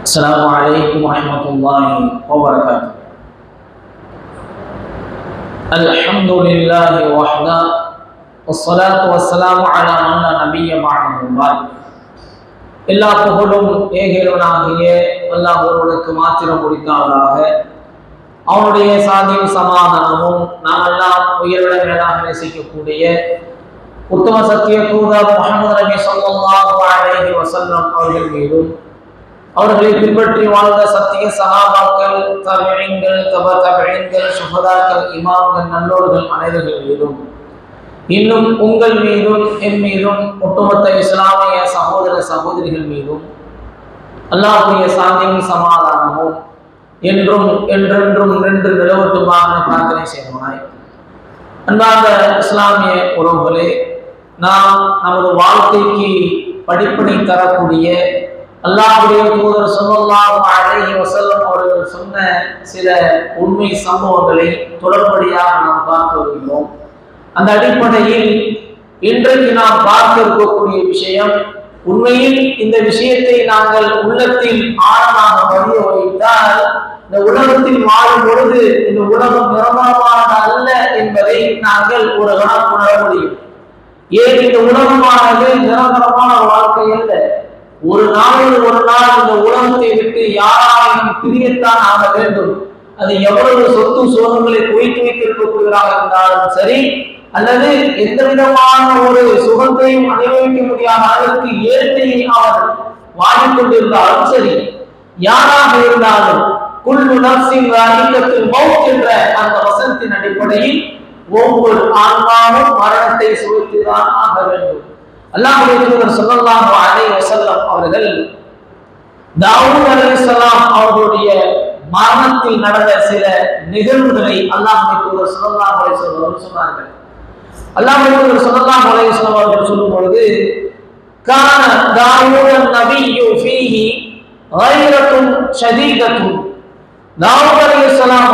السلام عليكم ورحمة الله وبركاته. الحمد لله وحده والصلاة والسلام على من لا نبي بعده. எல்லா புகழும் ஏகேலவனாகிய அல்லாஹ் ஒருவனுக்கு மாத்திரம் உரித்தாவதாக. அவனுடைய சாந்தியும் சமாதானமும் நாம் எல்லாம் உயிரிழ மேலாக நேசிக்கக்கூடிய உத்தம சத்திய தூதர் முஹம்மது நபி ஸல்லல்லாஹு அலைஹி வஸல்லம் அவர்கள் மீதும், அவர்களை பின்பற்றி வாழ்ந்த சத்திய சஹாபாக்கள், தபிஈன்கள், தபீன்கள், சுஹதாக்கள், இமாம்கள், நல்லோர்கள் அனைவர்கள் மீதும், இன்னும் உங்கள் மீதும் என் மீதும் ஒட்டுமொத்த இஸ்லாமிய சகோதர சகோதரிகள் மீதும் அல்லாஹ்வுடைய சாந்தியும் சமாதானமும் என்றும் என்றென்றும் நின்று நிலவட்டுமாக பிரார்த்தனை செய்வாய். அன்பார்ந்த இஸ்லாமிய உறவுகளே, நாம் நமது வாழ்க்கைக்கு படிப்பினை தரக்கூடிய அல்லாஹ்வுடைய தூதர் ஸல்லல்லாஹு அலைஹி வஸல்லம் அவர்கள் சொன்ன சில உண்மை சம்பவங்களை தொடர்படியாக நாம் பார்த்து வருகிறோம். அந்த அடிப்படையில் இன்றைக்கு நாம் பார்க்க இருக்கக்கூடிய விஷயம், உண்மையில் இந்த விஷயத்தை நாங்கள் உள்ளத்தில் ஆழமாக பதிய வைத்தால் இந்த உலகத்தில் வாழும் பொழுது இந்த உலகம் நிரந்தரமானது அல்ல என்பதை நாங்கள் ஒரு கணம் உணர முடியும். ஏன் இந்த உலகமானது நிரந்தரமான வாழ்க்கை அல்ல. ஒரு நாள் இந்த உலகத்தை விட்டு யாராலும் பிரியத்தான் ஆக வேண்டும். அது எவ்வளவு சொத்து சோகங்களை குவித்து வைத்திருக்கக்கூடியவராக இருந்தாலும் சரி, அல்லது எந்த விதமான ஒரு சுகத்தையும் அனுபவிக்க முடியாத அளவுக்கு ஏழ்மையை அவர் வாங்கிக்கொண்டிருந்தாலும் சரி, யாராக இருந்தாலும் குல்லு நஃப்ஸின் ஸாயிகத்துல் மௌத் என்ற அந்த வசனத்தின் அடிப்படையில் ஒவ்வொரு ஆன்மாவும் மரணத்தை சுவைத்துதான் ஆக வேண்டும். அல்லாஹ்வுடைய தூதர் ஸல்லல்லாஹு அலைஹி வஸல்லம் அவர்கள் தாவூத் அலைஹிஸ்ஸலாம் அவர்களுடைய மரணத்தில் நடந்த சில நிகழ்வுகளை அல்லாஹ்வுடைய தூதர் ஸல்லல்லாஹு அலைஹி வஸல்லம் சொன்னார்கள். அல்லாஹ்வுடைய தூதர் ஸல்லல்லாஹு அலைஹி வஸல்லம் அவர்கள் சொல்லும் பொழுது, கான தாவூத் நபியு ஃபீஹி கைரத்துன் ஷதீதத்துன். தாவூத் அலைஹிஸ்ஸலாம்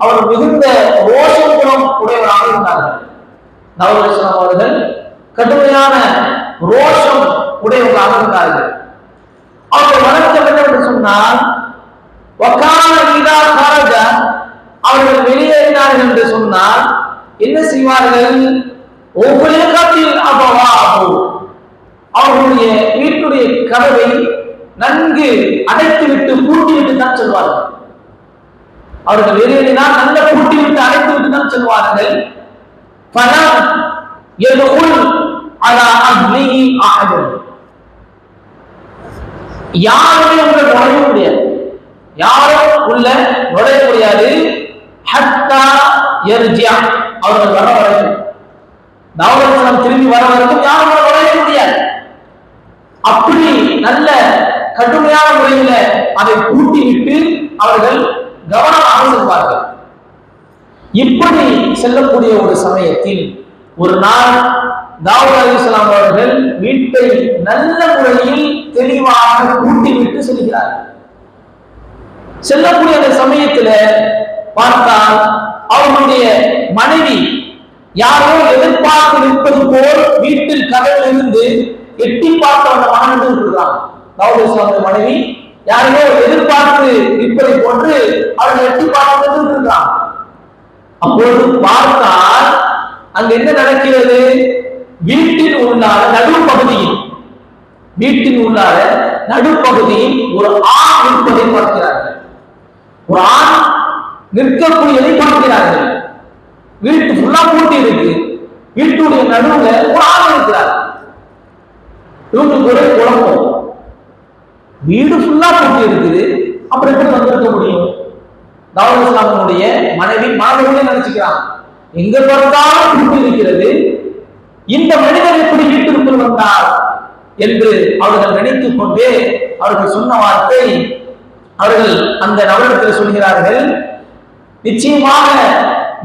அவர் மிகுந்த ரோஷம் குணம் உடையவராக இருந்தார்கள். தாவூத் அலைஹிஸ்ஸலாம் அவர்கள் கடுமையான ரோஷம் உடையவர்களாக இருந்தார்கள். அவர்கள் வளர்த்தம் என்று சொன்னால், அவர்கள் வெளியேறினார்கள் என்று சொன்னால் என்ன செய்வார்கள்? ஒவ்வொரு காலத்தில் அவர்களுடைய வீட்டுடைய கதவை நன்கு அடைத்துவிட்டு பூட்டிவிட்டு தான் செல்வார்கள். அவர்கள் வெளியேறினால் நல்ல பூட்டிவிட்டு அடைத்துவிட்டு தான் செல்வார்கள். யாருமே உள்ள நுழைய முடியாது, யாரும் உள்ள நுழைய முடியாது. அவர்கள் வர வரைக்கும், தாவூத் திரும்பி வர வரைக்கும் யாரும் நுழைய முடியாது. அப்படி நல்ல கடுமையான முறையில அதை பூட்டிவிட்டு அவர்கள் கவனமாக செல்வார்கள். இப்படி செல்லக்கூடிய ஒரு சமயத்தில் ஒரு நாள் தாவூத் அலைஹிஸ்ஸலாம் அவர்கள் வீட்டை நல்ல முறையில் தெளிவாக பூட்டிவிட்டு செல்கிறார்கள். செல்லக்கூடிய அந்த சமயத்துல பார்த்தால் அவர்களுடைய மனைவி யாரோ எதிர்பார்த்து நிற்பது போல் வீட்டில் கதவிலிருந்து எட்டி பார்த்த அந்த மகன் இருக்கிறார். தாவூத் அலைஹிஸ்ஸலாம் மனைவி யாரையோ எதிர்பார்த்து நிற்பதை போன்று அவர்கள் எட்டி பார்த்து இருக்கிறார். அப்பொழுது பார்த்தால் அங்கு என்ன நடக்கிறது? வீட்டில் உள்ளார நடுப்பகுதியில் ஒரு ஆண் நிற்பதை பார்க்கிறார்கள். ஒரு ஆண் நிற்கக்கூடியதை பார்க்கிறார்கள். வீட்டு ஃபுல்லா பூட்டி இருக்கு, வீட்டுடைய நடுவுல ஒரு ஆண் இருக்கிறார். இவங்களுக்கு ஒரே குழப்பம், வீடு ஃபுல்லா பூட்டி இருக்குது, அப்புறம் எப்படி வந்திருக்க முடியும்? தாவூத் அலைஹிஸ்ஸலாமுடைய மனைவி மாணவர்களே நினைச்சுக்கிறாங்க, எங்க பார்த்தாலும் பூட்டி இருக்கிறது, இந்த மனிதர் எப்படி வீட்டிற்குள் வந்தார் என்று அவர்கள் நினைத்துக் கொண்டே அவர்கள் சொன்ன வார்த்தை, அவர்கள் அந்த நபரிடத்தில் சொல்கிறார்கள், நிச்சயமாக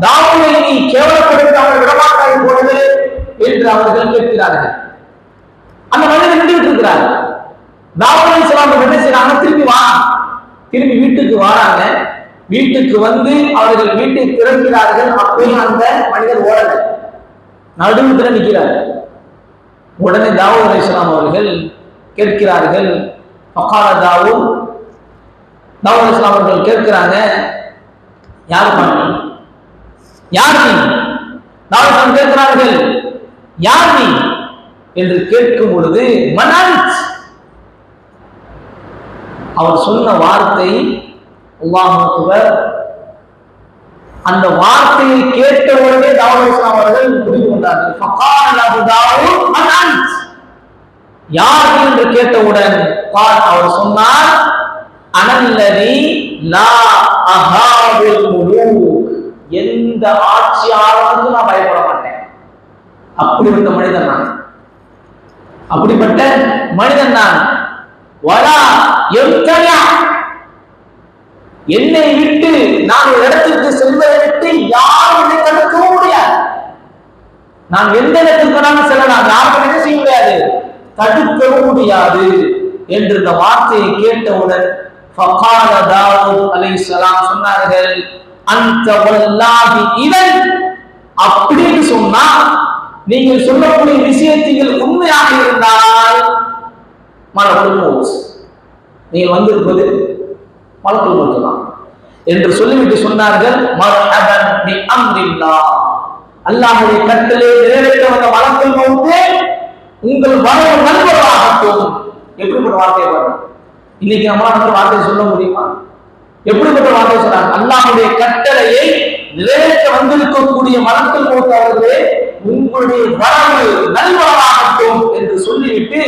தாவூதை நீ கேவலப்படுத்த அவர்கள் விடமாட்டாய் போனது என்று அவர்கள் கேட்கிறார்கள். அந்த மனிதர் நின்றுட்டு இருக்கிறார். தாவூத் அலைஹிஸ்ஸலாம் என்ன செய்யறாங்க? திரும்பி வீட்டுக்கு வராங்க. வீட்டுக்கு வந்து அவர்கள் வீட்டை திறக்கிறார்கள். அப்பயும் அந்த மனிதர் ஓடல, நடுவுல நிற்கிறார். உடனே தாவூத் அலைஹிஸ்ஸலாம் அவர்கள் கேட்கிறார்கள். ஃபகால தாவூத் அலைஹிஸ்ஸலாம் அவர்கள் கேட்கிறாங்க, யார் நீ? யார் நீ? தாவூத் கேட்கிறார்கள், யார் நீ என்று கேட்கும் பொழுது மனந்த், அவர் சொன்ன வார்த்தை அல்லாஹ் அக்பர். அந்த வார்த்தையை கேட்ட உடனே தாவூத் அலைஹிஸ்ஸலாம் அவர்கள் புரிந்து கொண்டார்கள். ஃபகால தாவூத் மனந்த், யார் என்று கேட்டவுடன் அவர் சொன்னார், அனல்லதி லா அஹாபுல் முலூக், எந்த ஆட்சியாளருக்கும் நான் பயப்பட மாட்டேன். அப்படிப்பட்ட மனிதன் நான், அப்படிப்பட்ட மனிதன் நான். வலா யம்தனா, என்னை விட்டு நான் ஒரு இடத்திற்கு செல்வதை விட்டு யாரும் என்னை தடுக்கவும் முடியாது. நான் எந்த இடத்துக்கு நான் செல்லலாம், யாருக்கும் என்ன செய்ய முடியாது, தடுக்கவும் முடியாது என்று இந்த வார்த்தையை கேட்டவுடன் ஃபகால தாவூத் அலைஹிஸ்ஸலாம் சொன்னார்கள், அந்த வல்லாஹி இதன், அப்படின்னு சொன்னா நீங்கள் சொல்லக்கூடிய விஷயத்தில் உண்மையாக இருந்தால் மலக்குல் மௌத், நீங்கள் வந்திருப்பது மலக்குல் மௌத் தான் என்று சொல்லிவிட்டு சொன்னார்கள், மர்ஹபன் பி அம்ரில்லாஹ், அல்லாஹ்வுடைய கட்டளை நிறைவேற்ற வந்த மலக்குல் மௌத் உங்கள் வரவு நல்வராகட்டும். எப்படிப்பட்ட வார்த்தையை பாருங்க. இன்னைக்கு நம்மளால வார்த்தையை சொல்ல முடியுமா? எப்படிப்பட்ட வார்த்தையை சொல்றாங்க? அல்லாஹ்வுடைய கட்டளையை நிறைவேற்ற வந்திருக்கக்கூடிய மலக்குல் மௌத் அவர்களே, உங்களுடைய வரவு நல்வராகட்டும் என்று சொல்லிவிட்டு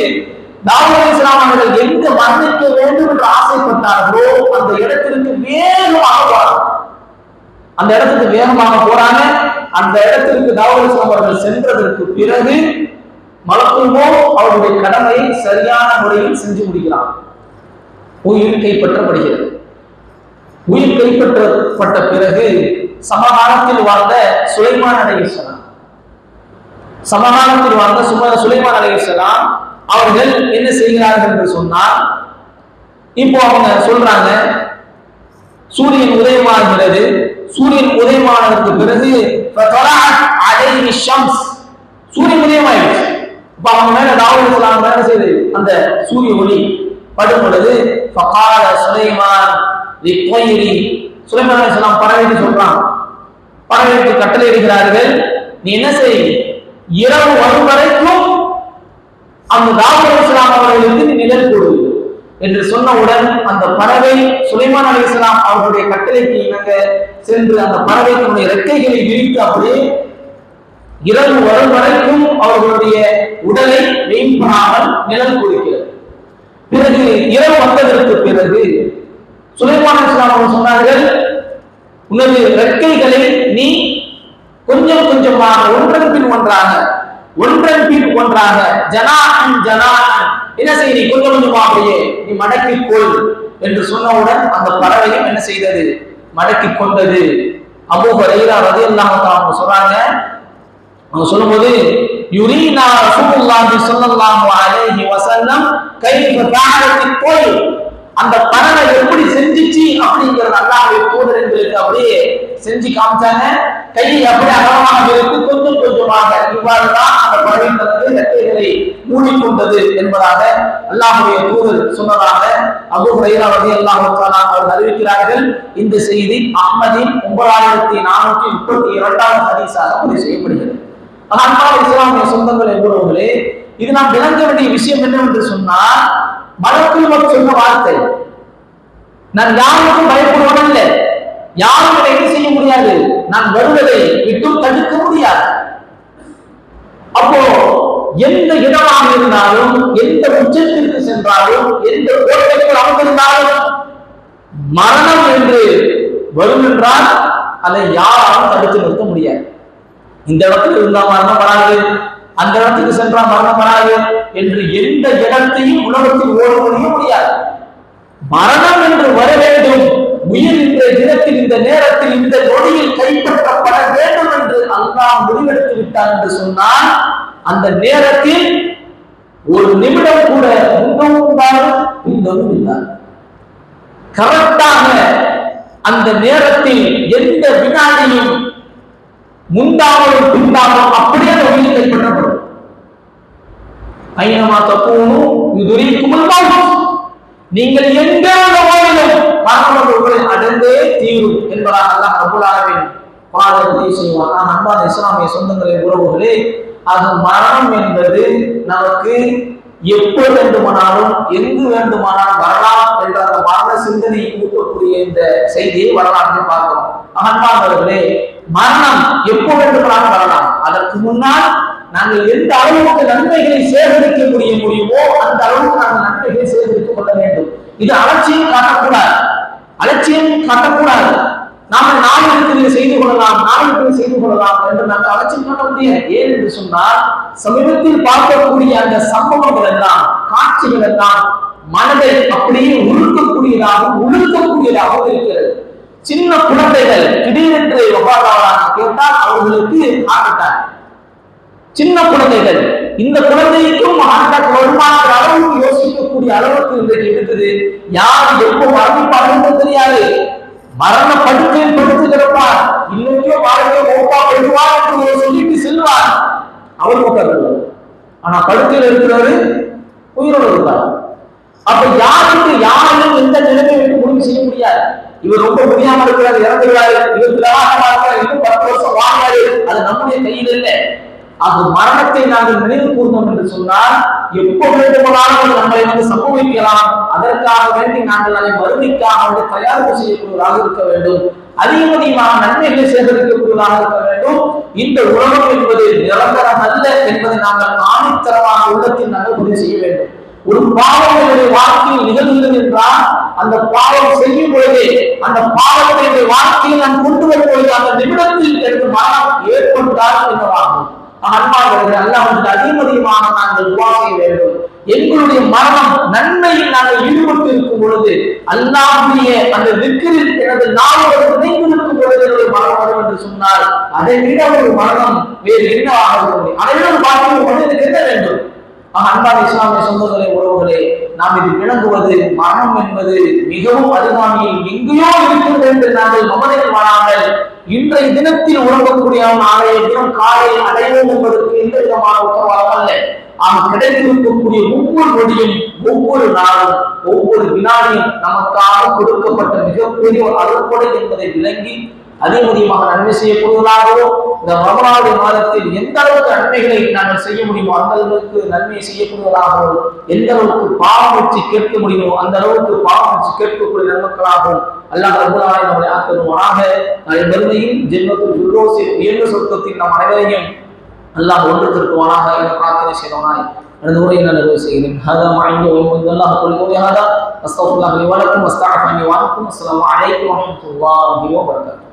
தாவூத் அலைஹிஸ்ஸலாம் அவர்கள் எங்க மரணிக்க வேண்டும் என்று ஆசைப்பட்டார்களோ அந்த இடத்திற்கு வேகமாக போறாங்க. அந்த இடத்துக்கு வேகமாக போறாங்க. அந்த இடத்திற்கு தாவூத் அலைஹிஸ்ஸலாம் அவர்கள் சென்றதற்கு பிறகு மலக்குல் மௌத் அவருடைய கடமையை சரியான முறையில் செஞ்சு முடிக்கிறார். உயிர் கைப்பற்றப்படுகிறது. உயிர் கைப்பற்றப்பட்ட பிறகு சமகாலத்தில் வாழ்ந்த சுலைமான் அலைஹிஸ்ஸலாம், சமகாலத்தில் வாழ்ந்த சுலைமான் அலைஹிஸ்ஸலாம் அவர்கள் என்ன செய்கிறார்கள் என்று சொன்னால், இப்போ அவங்க சொல்றாங்க, சூரியன் உதயமாகிறது. சூரியன் உதயமானதற்கு பிறகு சூரியன் உதயமாயிடுச்சு. இப்ப அவங்க மேல தாவூத் அலைஹிஸ்ஸலாம் மேல செய்து அந்த சூரிய ஒளி படும் பொழுது ஃபகால சுலைமான் லித்வைரி, சுலைமான் அலைஹிஸ்ஸலாம் பறவைக்கு சொல்றான், பறவைக்கு கட்டளை இடுகிறார்கள், நீ என்ன செய், இரவு வரும் வரைக்கும் அந்த தாவூத் அலைஹிஸ்ஸலாம் அவர்களுக்கு நீ நிழல் கொடு என்று சொன்னவுடன் அந்த பறவை சுலைமான் அலைஹிஸ்ஸலாம் அவர்களுடைய கட்டளைக்கு இணங்க சென்று அந்த பறவை தன்னுடைய ரெக்கைகளை விரித்து அப்படியே இரவு வரும் வரைக்கும் அவர்களுடைய உடலை வெயின்படாமல் நிழல் கொடுக்கிறது. பிறகு இரவு வந்ததற்கு பிறகு சுலைமான் அலைஹிஸ்ஸலாம் அவர்கள் சொன்னார்கள், உனது ரெக்கைகளை நீ கொஞ்சம் கொஞ்சமாக ஒன்றன் பின் ஒன்றாக ஜனாஹன் என்ன செய்ய, நீ கொஞ்சம் கொஞ்சமாகவே நீ மடக்கிக் கொள் என்று சொன்னவுடன் அந்த பறவையும் என்ன செய்தது, மடக்கிக் கொண்டது. அபூ ஹுரைரா ரலியல்லாஹு தஆலா சொல்றாங்க, அவங்க சொல்லும்போது, யுரீனா ரசூலுல்லாஹி ஸல்லல்லாஹு அலைஹி வஸல்லம் கைஃப ஃபஅலத் கோல், அந்த பறவை எப்படி செஞ்சிச்சு அப்படிங்கறது அல்லாஹ்வுடைய தூதர் எங்களுக்கு அப்படியே செஞ்சு காமிச்சாங்க. கையை அப்படியே அகலமாக வைத்து கொஞ்சம் கொஞ்சமாக இவ்வாறுதான் அந்த பறவை தனது ரெக்கைகளை மூடிக்கொண்டது என்பதாக அல்லாஹ்வுடைய தூதர் சொன்னதாக அபூ ஹுரைரா ரலியல்லாஹு தஆலா அவர்கள் அறிவிக்கிறார்கள். இந்த செய்தி அஹ்மதின் 9432வது ஹதீஸாக பதிவு செய்யப்படுகிறது. ஆனால் இஸ்லாமிய சொந்தங்கள் என்பவர்களே, இது நாம் விளங்க வேண்டிய விஷயம் என்னவென்று சொன்னால், மலக்குல் மௌத் சொன்ன வார்த்தை, நான் யாருக்கும் பயப்படுவதில்லை, யாரும் என்னை என்ன செய்ய முடியாது, நான் வருவதை விட்டும் தடுக்க முடியாது. அப்போ எந்த இடமாக இருந்தாலும், எந்த உச்சத்திற்கு சென்றாலும், எந்த கோட்டைக்குள் அமர்ந்திருந்தாலும் மரணம் என்று வரும் என்றால் அதை யாராலும் தடுத்து நிறுத்த முடியாது. இந்த இடத்துல இருந்தா மரணம் வராது, அந்த இடத்துக்கு சென்றால் மரணம் வராது என்று எந்த இடத்தையும் உலகத்தில் ஓட முடியாது. மரணம் என்று வர வேண்டும், உயிர் இன்றைய தினத்தில் இந்த நேரத்தில் இந்த நொடியில் கைப்பற்றப்பட வேண்டும் என்று அல்லாஹ் முடிவெடுத்து விட்டார் என்று சொன்னால், அந்த நேரத்தில் ஒரு நிமிடம் கூட முன்னவும் கரெக்டாக அந்த நேரத்தில் எந்த வினாடியும் முந்தாமலும் பிந்தாமலும் அப்படியே உயிர் கைப்பற்றப்படும். ஐனமா தக்கூனு யுத்ரிக்குமுல் மௌத், நீங்கள் எங்க போனாலும் மரணம் உங்களை அடைந்தே தீரும் என்பதாக அல்லாஹ் ரப்பல் ஆலமீன் பாடத்தை செய்வான். அன்பான இஸ்லாமிய சொந்தங்களே, உறவுகளே, அது மரணம் என்பது நமக்கு எப்போ வேண்டுமானாலும் எங்கு வேண்டுமானாலும் வரலாம் என்ற அந்த மரண சிந்தனை ஊட்டக்கூடிய இந்த செய்தியை வரலாற்றில் பார்க்கிறோம். அன்பானவர்களே, மரணம் எப்போ வேண்டுமானாலும் வரலாம். அதற்கு முன்னால் நாங்கள் எந்த அளவுக்கு நன்மைகளை சேகரிக்க முடியுமோ அந்த அளவுக்கு நாங்கள் நன்மைகளை சேகரித்துக் கொள்ள வேண்டும். இது அலட்சியம் காட்டக்கூடாது, அலட்சியம் காட்டக்கூடாது. நாம நாளைக்கு செய்து கொள்ளலாம் என்று நாங்கள் அலட்சியம் காட்ட முடியாது. ஏன் என்று சொன்னால், சமீபத்தில் பார்க்கக்கூடிய அந்த சம்பவங்கள் எல்லாம், காட்சிகள் எல்லாம் மனதை அப்படியே உழுக்கக்கூடியதாகவும் இருக்கிறது. சின்ன குழந்தைகள் திடீரென்று வஃபாத்தாவதாக கேட்டால் அவர்களுக்கு ஹார்ட் அட்டாக். சின்ன குழந்தைகள், இந்த குழந்தைக்கும் ஹார்ட் அட்டாக் வருமானங்கிற அளவுக்கு யோசிக்கக்கூடிய அளவுக்கு இன்றைக்கு இருக்குது. யார் எப்போ மரணிப்பார்கள் தெரியாது. மரண படுக்கையில் படுத்து கிடப்பார், இன்னைக்கோ வாழ்க்கை ஓப்பா போயிடுவார் என்று சொல்லிட்டு செல்வார். அவர் போட்டார்கள். ஆனா படுக்கையில் இருக்கிறவரு உயிரோடு இருப்பார். அப்ப யாரும் எந்த நிலைமை விட்டு முடிவு செய்ய முடியாது. இவர் ரொம்ப முடியாம இருக்கிறார், இறந்துகிறாரு, இவர் இன்னும் 10 வருஷம் வாழ்வாரு, அது நம்முடைய கையில் இல்லை. அது மரணத்தை நாங்கள் நினைவு கூர்ந்தோம் என்று சொன்னால் எப்போ வேண்டுமானாலும் நம்மளை சம்பவிக்கலாம். அதற்காக வேண்டி நாங்கள் அதை மறுமைக்காக தயாரிப்பு செய்யக்கூடியதாக இருக்க வேண்டும். அதிகமாக நன்மைகளை சேகரிக்கக்கூடியதாக இருக்க வேண்டும். இந்த உலகம் என்பது நிரந்தரம் அல்ல என்பதை நாங்கள் ஆணித்தரமாக உள்ளத்தில் நாங்கள் முடிவு செய்ய வேண்டும். ஒரு பாவம் என்னுடைய வாழ்க்கையில் நிகழ்கிறது என்றால் அந்த பாவம் செய்யும் பொழுதே அந்த பாவத்தை வாழ்க்கையில் நான் கொண்டு வரும்பொழுது அந்த நிமிடத்தில் எனக்கு மரணம் ஏற்பட்டால் என்னவாகும்? அன்பானவர்களே, அல்லாஹ்வுக்கு அதிகமாக நாங்கள் துஆ செய்ய வேண்டும். எங்களுடைய மரணம் நன்மையில் நாங்கள் ஈடுபட்டு இருக்கும் பொழுது, அல்லாஹ்வுடைய அந்த திக்ரில் எனது நாவோடு இணைந்து இருக்கும் பொழுது என்னுடைய மரணம் வரும் என்று சொன்னால் அதை விட ஒரு மரணம் வேறு என்ன ஆக முடியும்? அதை விட ஒரு பாக்கியம் மனிதனுக்கு என்ன வேண்டும்? அன்பான இஸ்லாமிய சொந்தங்களே, உறவுகளே, நாம் இது விளங்குவது மரணம் என்பது மிகவும் அருகாமையில் எங்கேயோ இருக்கிறது என்று நாங்கள் மமதையில் வாழாமல் இன்றைய தினத்தில் உறங்கக்கூடிய நாளைய தினம் காலையில் அடைவோம் என்பதற்கு எந்த விதமான உத்தரவாதம் அல்ல. நாம் கிடைத்திருக்கக்கூடிய ஒவ்வொரு நொடியும், ஒவ்வொரு நாளும், ஒவ்வொரு வினாடியும் நமக்காக கொடுக்கப்பட்ட மிகப்பெரிய ஒரு அருள்கொடை என்பதை விளங்கி அதிகமாக நன்மை செய்யக்கூடியவர்களாகவும் இந்த ரமலானுடைய மாதத்தில் எந்த அளவுக்கு நன்மைகளை நாங்கள் செய்ய முடியுமோ அந்த அளவுக்கு நன்மை செய்யக்கூடியவர்களாகவும், எந்த அளவுக்கு பாவம் வச்சு கேட்க முடியுமோ அந்த அளவுக்கு பாவம் வச்சு கேட்கக்கூடிய நன்மக்களாகவும் அல்லாஹ் ரப்பல் ஆலமீன் நம்மை ஆக்குவானாக. நாளை மறுமையில் ஜன்னத்துல் ஃபிர்தௌஸில் உயர்ந்த சொர்க்கத்தில் நம் அனைவரையும் அல்லாஹ் ஒன்று திருத்துவானாக என பிரார்த்தனை செய்தோனாய் எனது உரையை நான் நிறைவு செய்கிறேன். ஹதா மஅஇந்து வல்லாஹ் குல் ஹதா அஸ்தக்ஃபிருல்லாஹ் லி வ லக்கும் வஸ்தஅஃபு அன்னி வ அன்கும். அஸ்ஸலாமு அலைக்கும் வ ரஹ்மத்துல்லாஹி வ பரகாத்துஹு.